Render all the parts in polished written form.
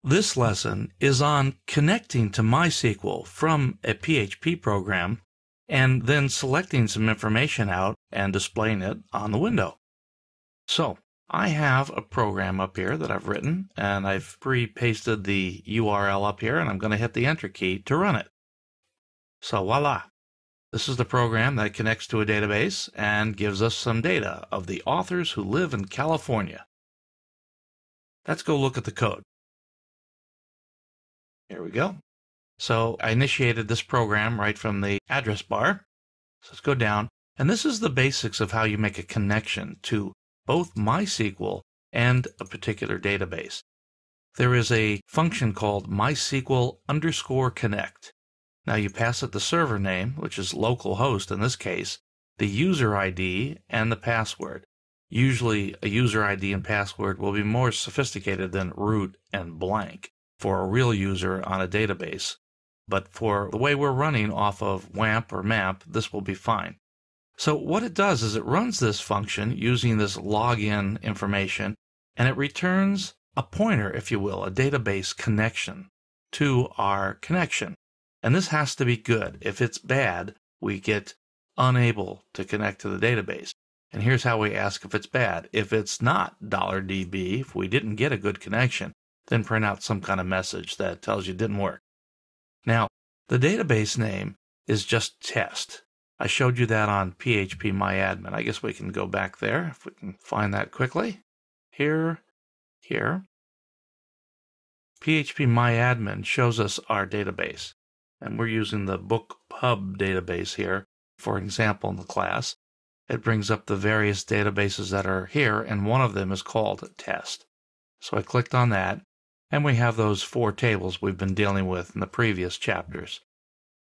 This lesson is on connecting to MySQL from a PHP program and then selecting some information out and displaying it on the window. So I have a program up here that I've written, and I've pre-pasted the URL up here, and I'm going to hit the Enter key to run it. So voila. This is the program that connects to a database and gives us some data of the authors who live in California. Let's go look at the code. Here we go. So I initiated this program right from the address bar. So let's go down. And this is the basics of how you make a connection to both MySQL and a particular database. There is a function called MySQL_connect. Now you pass it the server name, which is localhost in this case, the user ID, and the password. Usually a user ID and password will be more sophisticated than root and blank for a real user on a database. But for the way we're running off of WAMP or MAMP, this will be fine. So what it does is it runs this function using this login information, and it returns a pointer, if you will, a database connection to our connection. And this has to be good. If it's bad, we get unable to connect to the database. And here's how we ask if it's bad. If it's not $DB, if we didn't get a good connection, then print out some kind of message that tells you it didn't work. Now, the database name is just test. I showed you that on phpMyAdmin. I guess we can go back there if we can find that quickly. Here. phpMyAdmin shows us our database. And we're using the BookPub database here, for example, in the class. It brings up the various databases that are here, and one of them is called test. So I clicked on that, and we have those 4 tables we've been dealing with in the previous chapters.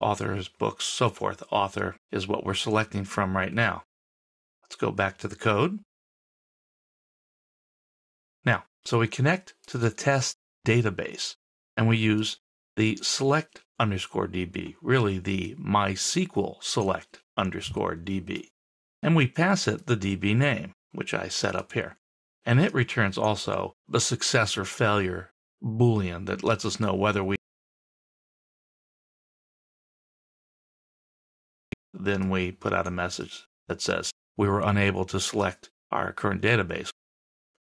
Authors, books, so forth. Author is what we're selecting from right now. Let's go back to the code. Now, so we connect to the test database, and we use the select_db, really the MySQL select_db. And we pass it the DB name, which I set up here. And it returns also the success or failure Boolean that lets us know whether we then we put out a message that says we were unable to select our current database.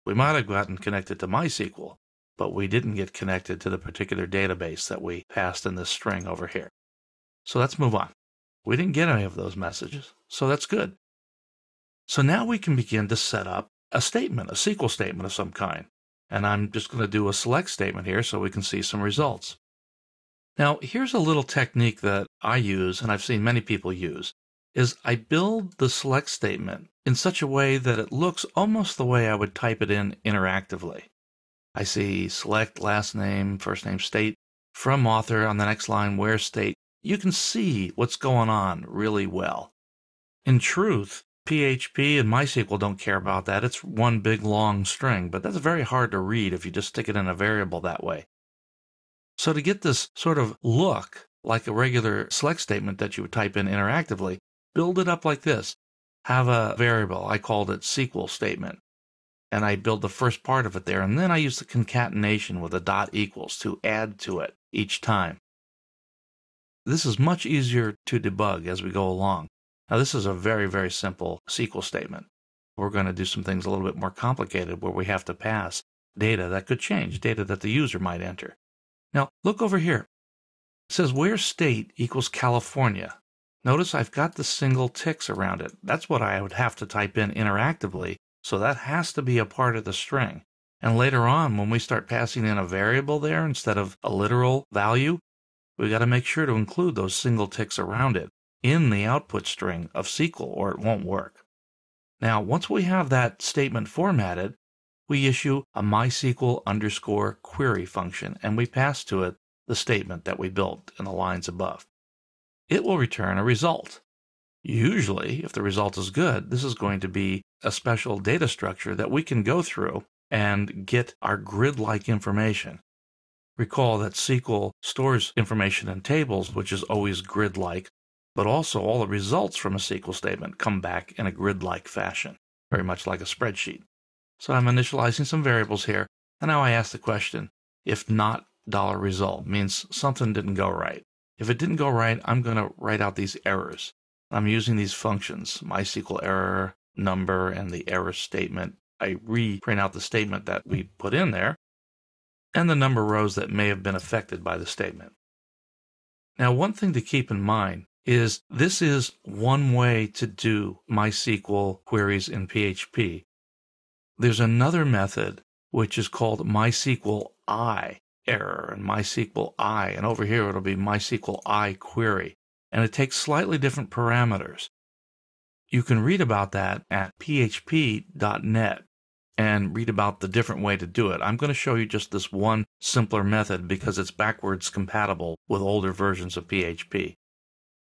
We might have gotten connected to MySQL, but we didn't get connected to the particular database that we passed in this string over here. So let's move on. We didn't get any of those messages, so that's good. So now we can begin to set up a statement, a SQL statement of some kind. And I'm just going to do a select statement here so we can see some results. Now, here's a little technique that I use, and I've seen many people use, is I build the select statement in such a way that it looks almost the way I would type it in interactively. I see select last name, first name, state, from author on the next line, where state. You can see what's going on really well. In truth, PHP and MySQL don't care about that. It's one big long string, but that's very hard to read if you just stick it in a variable that way. So to get this sort of look like a regular select statement that you would type in interactively, build it up like this. Have a variable. I called it SQL statement. And I build the first part of it there, and then I use the concatenation with a dot equals to add to it each time. This is much easier to debug as we go along. Now this is a very, very simple SQL statement. We're going to do some things a little bit more complicated where we have to pass data that could change, data that the user might enter. Now look over here. It says where state equals California. Notice I've got the single ticks around it. That's what I would have to type in interactively, so that has to be a part of the string. And later on, when we start passing in a variable there instead of a literal value, we got to make sure to include those single ticks around it in the output string of SQL, or it won't work. Now, once we have that statement formatted, we issue a MySQL_query function, and we pass to it the statement that we built in the lines above. It will return a result. Usually, if the result is good, this is going to be a special data structure that we can go through and get our grid-like information. Recall that SQL stores information in tables, which is always grid-like, but also all the results from a SQL statement come back in a grid-like fashion, very much like a spreadsheet. So I'm initializing some variables here, and now I ask the question, if not $result, means something didn't go right. If it didn't go right, I'm going to write out these errors. I'm using these functions, MySQL error, number, and the error statement. I reprint out the statement that we put in there, and the number of rows that may have been affected by the statement. Now, one thing to keep in mind is this is one way to do MySQL queries in PHP. There's another method which is called MySQL I error and MySQL I, and over here it'll be MySQL I query, and it takes slightly different parameters. You can read about that at php.net and read about the different way to do it. I'm going to show you just this one simpler method because it's backwards compatible with older versions of PHP.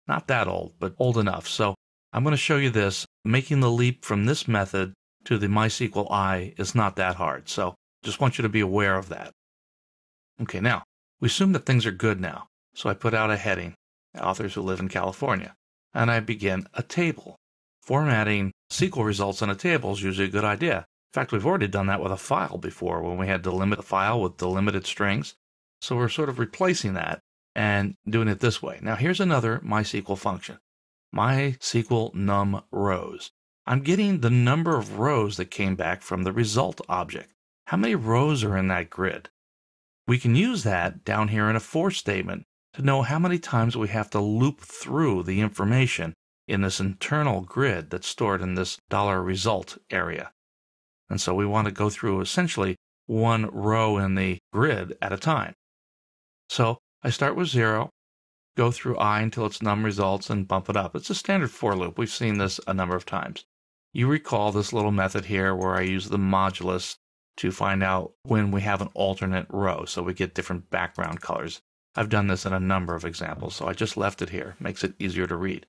Not that old, but old enough. So I'm going to show you this. Making the leap from this method to the MySQL I is not that hard. So just want you to be aware of that. Okay, now, we assume that things are good now. So I put out a heading, authors who live in California, and I begin a table. Formatting SQL results in a table is usually a good idea. In fact, we've already done that with a file before when we had to limit the file with delimited strings. So we're sort of replacing that and doing it this way. Now here's another MySQL function, MySQL num rows. I'm getting the number of rows that came back from the result object. How many rows are in that grid? We can use that down here in a for statement to know how many times we have to loop through the information in this internal grid that's stored in this $result area. And so we want to go through essentially one row in the grid at a time. So I start with 0, go through I until it's num results, and bump it up. It's a standard for loop. We've seen this a number of times. You recall this little method here where I use the modulus to find out when we have an alternate row, so we get different background colors. I've done this in a number of examples, so I just left it here. Makes it easier to read.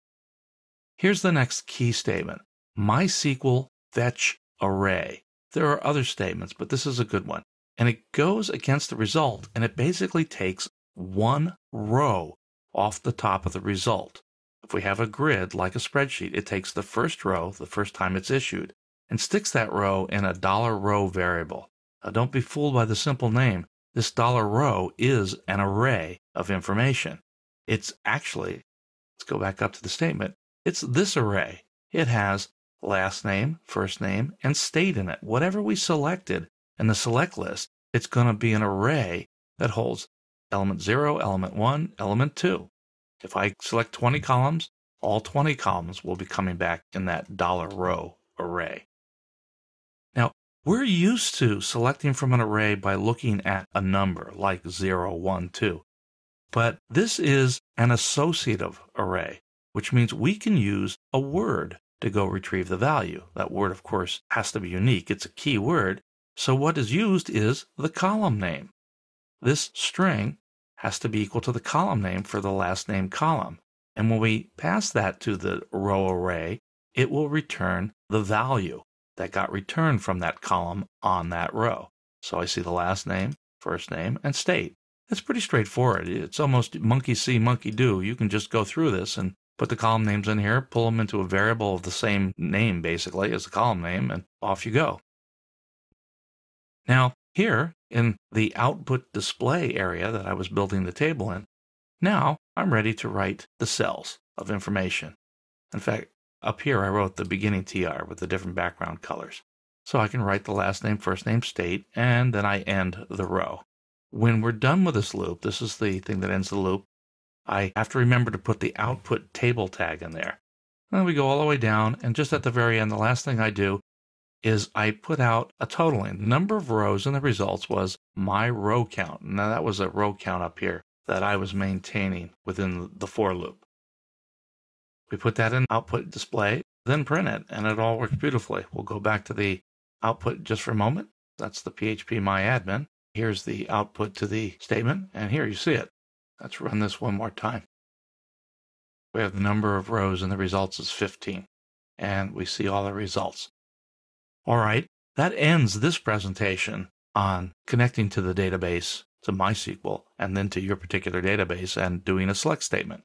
Here's the next key statement, MySQL fetch array. There are other statements, but this is a good one. And it goes against the result, and it basically takes one row off the top of the result. If we have a grid like a spreadsheet, it takes the first row the first time it's issued and sticks that row in a $row variable. Now, don't be fooled by the simple name. This $row is an array of information. It's actually, let's go back up to the statement, it's this array. It has last name, first name, and state in it. Whatever we selected in the select list, it's going to be an array that holds element 0, element 1, element 2. If I select 20 columns, all 20 columns will be coming back in that $row array. Now, we're used to selecting from an array by looking at a number like 0, 1, 2. But this is an associative array, which means we can use a word to go retrieve the value. That word, of course, has to be unique. It's a key word. So what is used is the column name. This string has to be equal to the column name for the last name column. And when we pass that to the row array, it will return the value that got returned from that column on that row. So I see the last name, first name, and state. It's pretty straightforward. It's almost monkey see, monkey do. You can just go through this and put the column names in here, pull them into a variable of the same name, basically, as the column name, and off you go. Now, here in the output display area that I was building the table in, now I'm ready to write the cells of information. In fact, up here I wrote the beginning TR with the different background colors. So I can write the last name, first name, state, and then I end the row. When we're done with this loop, this is the thing that ends the loop, I have to remember to put the output table tag in there. And then we go all the way down, and just at the very end, the last thing I do is I put out a totaling. The number of rows in the results was my row count. Now that was a row count up here that I was maintaining within the for loop. We put that in output display, then print it, and it all works beautifully. We'll go back to the output just for a moment. That's the PHP MyAdmin. Here's the output to the statement, and here you see it. Let's run this one more time. We have the number of rows and the results is 15, and we see all the results. All right, that ends this presentation on connecting to the database, to MySQL, and then to your particular database and doing a select statement.